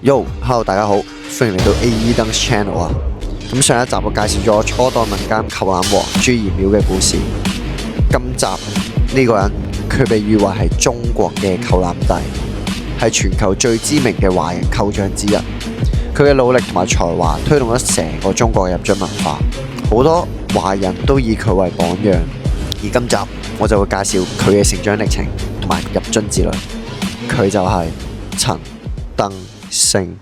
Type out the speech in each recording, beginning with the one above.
Yo，Hello， 大家好，歡迎嚟到 AE Dunks Channel 啊！咁上一集我介紹咗初代民間球籃王朱賢淼嘅故事。今集呢個人佢被譽為係中國嘅球籃帝，係全球最知名嘅華人球將之一。佢嘅努力同埋才華推動咗成個中國嘅入樽文化，好多華人都以佢為榜樣。而今集我就會介紹佢嘅成長歷程同埋入樽之旅。佢就係陳登星。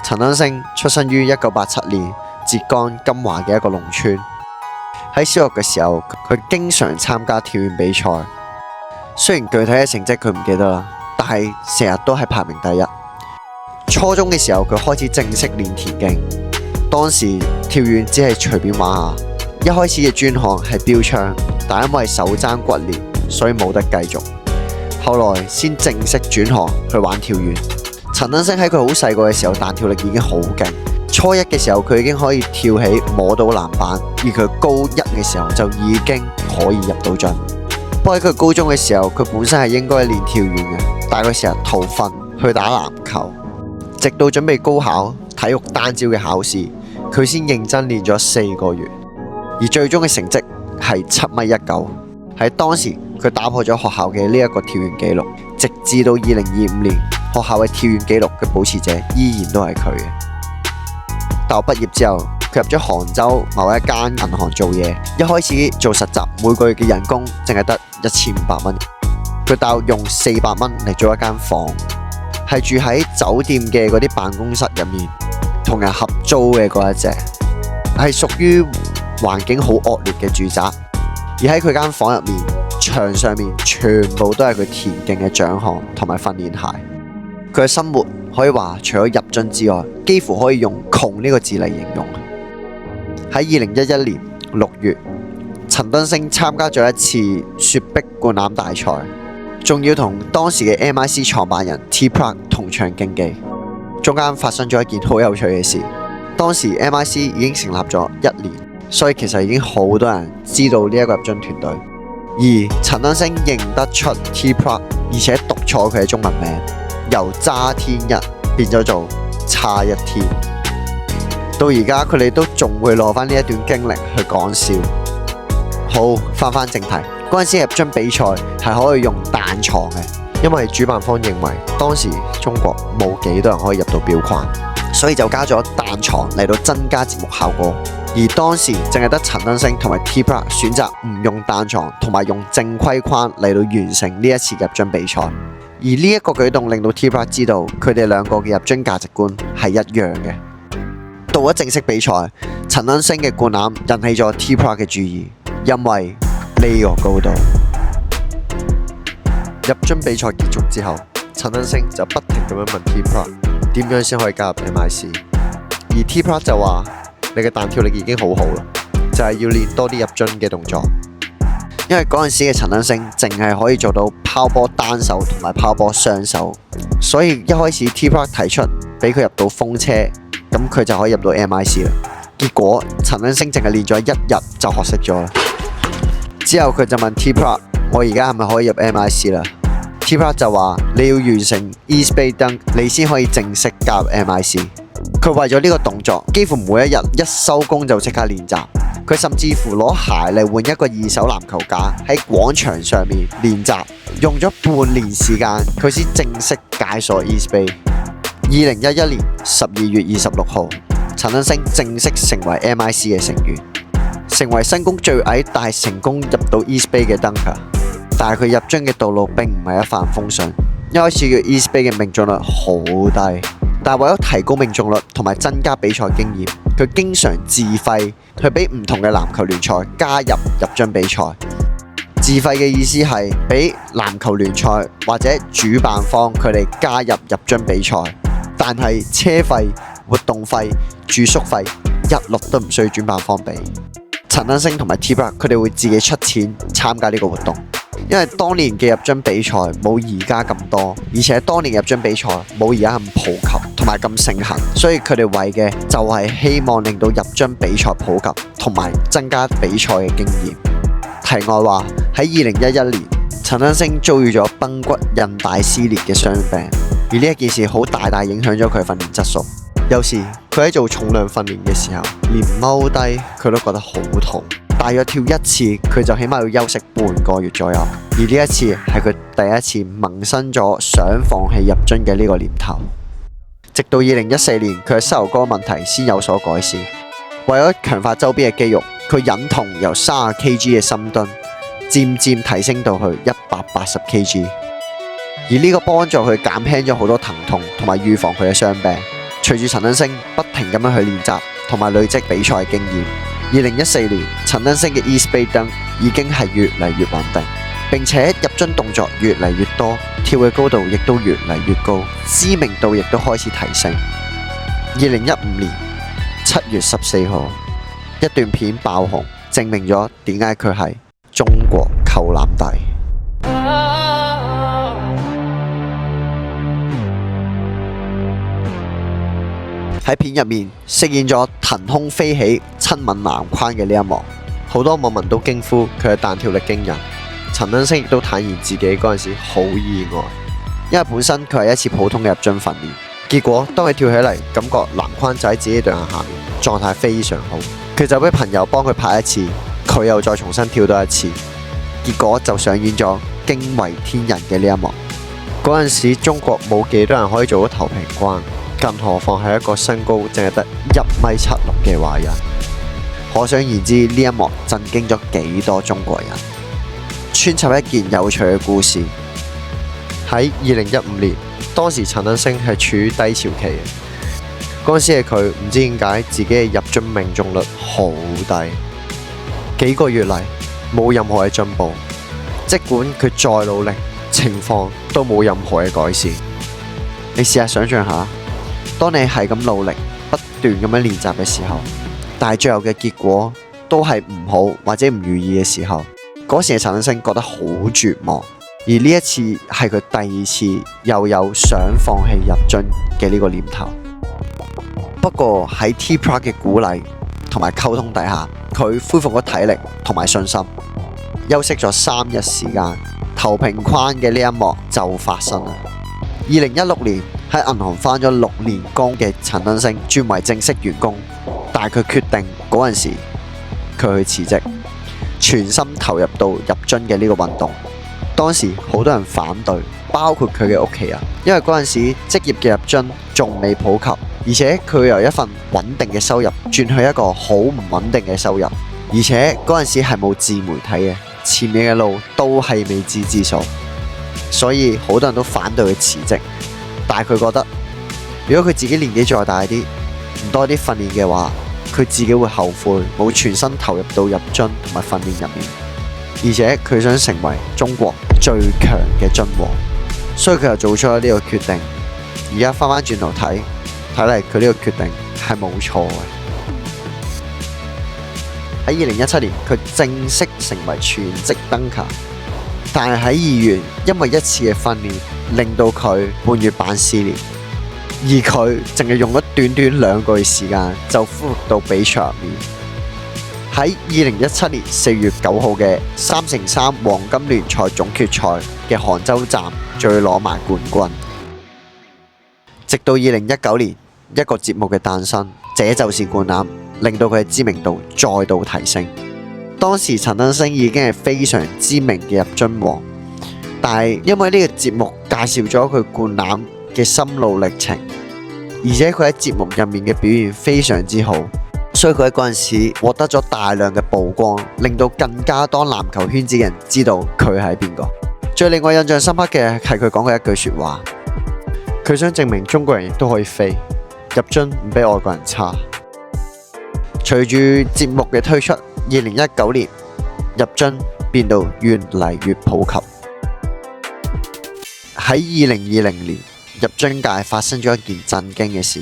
陳登星出生於1987年浙江金華嘅一個農村。喺小學嘅時候，佢經常參加跳遠比賽。雖然具體嘅成績佢唔記得啦，但係成日都係排名第一。初中嘅時候，佢開始正式練田徑。當時跳遠只係隨便玩下。一開始嘅專項係標槍，但因為手踭骨裂，所以冇得繼續。後來先正式轉行去玩跳遠。陳登星喺佢好細個嘅時候，彈跳力已經好勁。初一嘅時候，佢已經可以跳起摸到籃板，而佢高一嘅時候就已經可以入到樽。不過喺佢高中嘅時候，佢本身係應該練跳遠嘅，但係佢成日逃訓去打籃球，直到準備高考體育單招嘅考試，佢先認真練咗4個月，而最終嘅成績係7.19米。喺當時佢打破咗學校嘅呢一個跳遠紀錄，直至到2025年，學校嘅跳遠紀錄嘅保持者依然都係佢嘅。大學畢業之後，佢入咗杭州某一間銀行做嘢。一開始做實習，每個月嘅人工淨係得1500蚊。佢大約用400蚊嚟租一間房，係住喺酒店嘅嗰啲辦公室入面，同人合租嘅嗰一隻，係屬於環境好惡劣嘅住宅。而喺佢間房入面，牆上面全部都係佢田徑嘅獎項同埋訓練鞋。佢嘅生活可以話除咗入樽之外，幾乎可以用窮呢個字嚟形容。喺2011年6月，陳登星參加咗一次雪壁灌籃大賽，仲要同當時嘅 MIC 創辦人 T-Pruk 同場競技。中間發生咗一件好有趣嘅事。當時 MIC 已經成立咗1年，所以其實已經好多人知道呢一個入樽團隊。而陳登星認得出 T-Pruk， 而且讀錯佢嘅中文名，由渣天一變咗做差一天。到而家佢哋都仲會攞翻呢一段經歷去講笑。好，翻正題，嗰陣時入樽比賽係可以用彈床嘅，因為主辦方認為當時中國冇幾多人可以入到標框，所以就加咗彈床嚟到增加節目效果。而當時淨係得陳登星同埋 T-Pruk 選擇唔用彈床，同埋用正規框嚟到完成呢一次入樽比賽。而呢一個舉動令到 T-Pruk 知道佢哋兩個嘅入樽價值觀係一樣嘅。到咗正式比賽，陳登星嘅灌籃引起咗 T-Pruk 嘅注意，因為呢個高度。入樽比賽結束之後，陳登星就不停咁樣問 T-Pruk 點樣先可以加入 MIC， 而 T-Pruk 就話：你嘅彈跳力已經好好啦，就係要練多啲入樽嘅動作。因為嗰陣時嘅陳登星淨係可以做到拋波單手同埋拋波雙手，所以一開始 T-Pruk 提出俾佢入到風車，咁佢就可以入到 MIC 啦。結果陳登星淨係練咗1日就學識咗啦。之後佢就問 T-Pruk：我而家係咪可以入 MIC 啦？ T-Pruk 就話：你要完成 East Bay Dunk， 你先可以正式加入 MIC。佢為咗呢個動作，幾乎每一日一收工就即刻練習。佢甚至乎攞鞋嚟換一個2手籃球架喺廣場上面練習，用咗半年時間，佢先正式解鎖 East Bay。2011年12月26號，陳登星正式成為 MIC 嘅成員，成為新工最矮但係成功入到 East Bay 嘅 Dunker。但係佢入樽嘅道路並唔係一帆風順，一開始嘅 East Bay 嘅命中率好低。但係為咗提高命中率同埋增加比賽經驗，佢經常自費去俾唔同嘅籃球聯賽加入入樽比賽。自費嘅意思係俾籃球聯賽或者主辦方佢哋加入入樽比賽，但係車費、活動費、住宿費一律都唔需要主辦方俾。陳登星同埋 T-Pruk 佢哋會自己出錢參加呢個活動。因為當年嘅入樽比賽冇而家咁多，而且當年入樽比賽冇而家咁普及同埋咁盛行，所以佢哋為嘅就係希望令到入樽比賽普及同埋增加比賽嘅經驗。題外話，喺2011年陳恩星遭遇咗髕骨韌帶撕裂嘅傷病，而呢一件事好大大影響咗佢訓練質素。有時佢喺做重量訓練嘅時候，連踎低佢都覺得好痛。大約跳一次，佢就起碼要休息半個月左右。而呢一次係佢第一次萌生咗想放棄入樽嘅呢個念頭。直到2014年，佢嘅膝頭哥問題先有所改善。為咗強化周邊嘅肌肉，佢忍痛由30 kg 嘅深蹲漸漸提升到去180 kg。而呢個幫助佢減輕咗好多疼痛，同埋預防佢嘅傷病。隨住陳恩星不停咁樣去練習，同埋累積比賽經驗，2014年陳恩星嘅 East Bay Dunk 已經係越嚟越穩定，並且入樽動作越嚟越多，跳嘅高度亦都越嚟越高，知名度亦都開始提升。2015年7月14號，一段片爆紅，證明咗點解佢係中國扣籃帝。喺片入面飾演咗騰空飛起親吻籃框嘅呢一幕，好多網民都驚呼佢嘅彈跳力驚人。陳恩星亦都坦言自己嗰陣時好意外，因為本身佢係一次普通嘅入樽訓練，結果當佢跳起嚟，感覺籃框就喺自己對眼下面，狀態非常好。佢就俾朋友幫佢拍一次，佢又再重新跳多一次，結果就上演咗驚為天人嘅呢一幕。嗰陣時中國冇幾多人可以做到頭平關，更何況係一個身高淨係得1.76米嘅華人。可想而知呢一幕震驚咗幾多中國人。穿插一件有趣嘅故事，喺2015年，當時陳恩星係處於低潮期嘅。嗰陣時係佢唔知點解自己嘅入樽命中率好低，幾個月嚟冇任何嘅進步，即管佢再努力，情況都冇任何嘅改善。你試下想象下，當你係咁努力不斷咁樣練習嘅時候，但係最後嘅結果都係唔好或者唔如意嘅時候，嗰時嘅陳恩星覺得好絕望。而呢一次係佢第二次又有想放棄入樽嘅呢個念頭。不過喺 T-Prod 嘅鼓勵同埋溝通底下，佢恢復咗體力同埋信心。休息咗3日時間，頭平框嘅呢一幕就發生啦。2016年喺銀行返咗6年工嘅陳恩星轉為正式員工，但係佢決定嗰陣時佢去辭職，全心投入到入樽嘅呢個運動。當時好多人反對，包括佢嘅屋企人，因為嗰陣時職業嘅入樽仲未普及，而且佢由一份穩定嘅收入轉去一個好唔穩定嘅收入，而且嗰陣時係冇自媒體嘅，前面嘅路都係未知之數，所以好多人都反對佢辭職。但係佢覺得，如果佢自己年紀再大啲，唔多啲訓練嘅話，佢自己會後悔冇全身投入到入樽同埋訓練入面，而且佢想成為中國最強嘅樽王，所以佢又做出咗呢個決定。而家翻返轉頭睇嚟佢呢個決定係冇錯嘅。喺2017年，佢正式成為全職Dunker，但係喺2月，因為一次嘅訓練令到佢半月板撕裂，而佢淨係用咗短短2個月時間就恢復到比賽入面。喺2017年4月9號嘅3×3黃金聯賽總決賽嘅杭州站，再攞埋冠軍。直到2019年，一個節目嘅誕生，這就是灌籃，令到佢嘅知名度再度提升。當時陳恩星已經係非常知名嘅入樽王，但係因為呢個節目介紹咗佢灌籃嘅心路歷程，而且佢喺節目入面嘅表現非常之好，所以佢喺嗰陣時獲得咗大量嘅曝光，令到更加多籃球圈子嘅人知道佢係邊個。最令我印象深刻嘅係佢講嘅一句說話，佢想證明中國人亦都可以飛，入樽唔比外國人差。隨住節目嘅推出，2019年入樽變到越嚟越普及。喺2020年，入樽界發生咗一件震驚嘅事。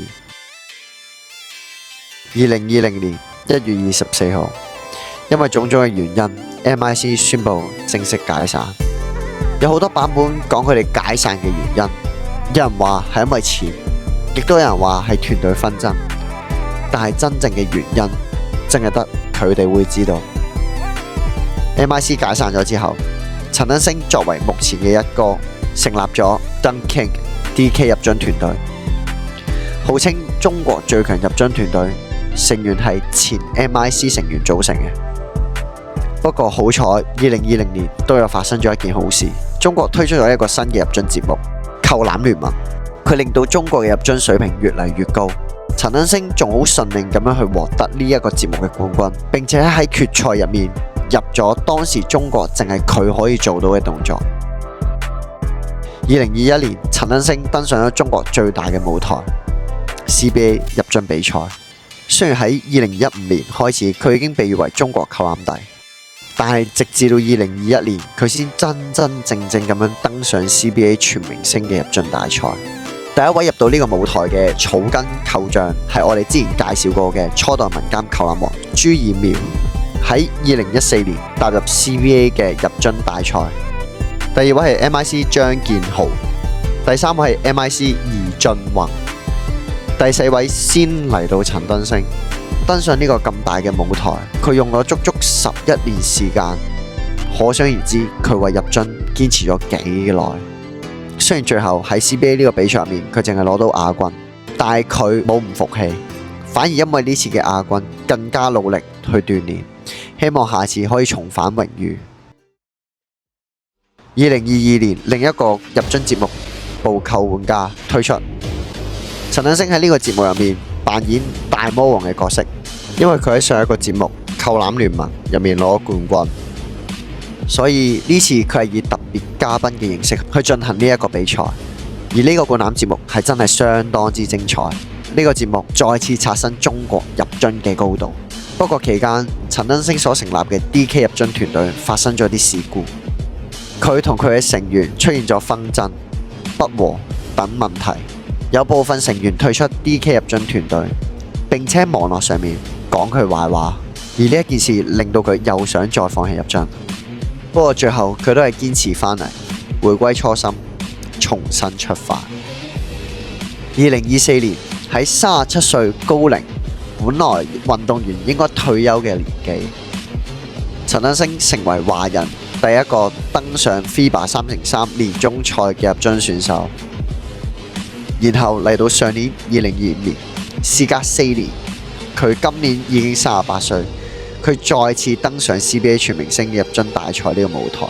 2020年1月24號，因為種種嘅原因 ，MIC 宣布正式解散。有好多版本講佢哋解散嘅原因，有人話係因為錢，亦都有人話係團隊紛爭。但係真正嘅原因，淨係得佢哋會知道。MIC 解散咗之後，陳登星作為目前嘅一哥，成立咗 Dunking DK 入樽團隊，號稱中國最強入樽團隊，成員係前 MIC 成員組成嘅。不過好彩，2020年都有發生咗一件好事，中國推出咗一個新嘅入樽節目《扣籃聯盟》，佢令到中國嘅入樽水平越嚟越高。陳登星仲好順利咁樣去獲得呢一個節目嘅冠軍，並且喺決賽入面入咗當時中國淨係佢可以做到嘅動作。2021年，陳登星登上咗中國最大嘅舞台 CBA 入樽比賽。雖然喺2015年開始，佢已經被譽為中國扣籃帝，但係直至到2021年，佢先真真正正咁樣登上 CBA 全明星嘅入樽大賽。第一位入到呢個舞台嘅草根扣將係我哋之前介紹過嘅初代民間扣籃王朱彥苗，喺2014年踏入 CBA 嘅入樽大賽。第二位係 MIC 張建豪，第三位係 MIC 宜俊宏，第四位先嚟到陳登星。登上呢個咁大嘅舞台，佢用咗足足11年時間，可想而知佢為入樽堅持咗幾耐。雖然最後喺 CBA 呢個比賽入面，佢淨係攞到亞軍，但係佢冇唔服氣，反而因為呢次嘅亞軍更加努力去鍛鍊，希望下次可以重返榮譽。2022年另一個入樽節目《暴扣玩家》推出，陳登星喺呢個節目入面扮演大魔王嘅角色，因為佢喺上一個節目《扣籃聯盟》入面攞冠軍。所以呢次佢係以特別嘉賓嘅形式去進行呢一個比賽，而呢個灌籃節目係真係相當之精彩。呢個節目再次刷新中國入樽嘅高度。不過期間，陳登星所成立嘅 DK 入樽團隊發生咗啲事故，佢同佢嘅成員出現咗紛爭、不和等問題，有部分成員退出 DK 入樽團隊，並且網絡上面講佢壞話，而呢一件事令到佢又想再放棄入樽。不過最後佢都係堅持返嚟，回歸初心，重新出發。2024年喺37歲高齡，本來運動員應該退休嘅年紀，陳登星成為華人第一個登上 FIBA 3x3年終賽嘅入樽選手。然後嚟到上年2022年，事隔4年，佢今年已經38歲。佢再次登上 CBA 全明星嘅入樽大賽呢個舞台，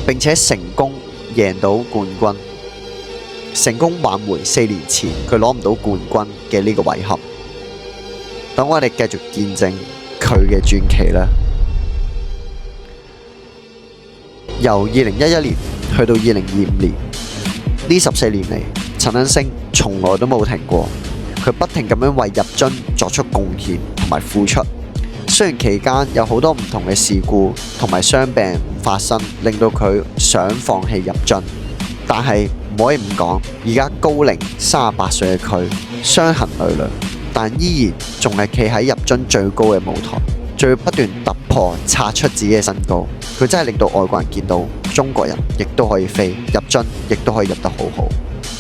並且成功贏到冠軍，成功挽回4年前佢攞唔到冠軍嘅呢個遺憾。等我哋繼續見證佢嘅傳奇啦。由2011年去到2025年，呢14年嚟，陳登星從來都冇停過，佢不停咁樣為入樽作出貢獻同埋付出。雖然期間有好多唔同嘅事故同埋傷病發生，令到佢想放棄入樽，但係唔可以唔講，而家高齡38歲嘅佢，傷痕累累，但依然仲係企喺入樽最高嘅舞台，仲要不斷突破刷出自己嘅身高。佢真係令到外國人見到中國人亦都可以飛，入樽亦都可以入得好好。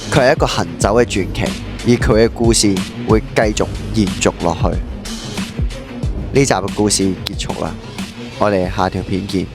佢係一個行走嘅傳奇，而佢嘅故事會繼續延續落去。呢集嘅故事結束啦，我哋下條片見。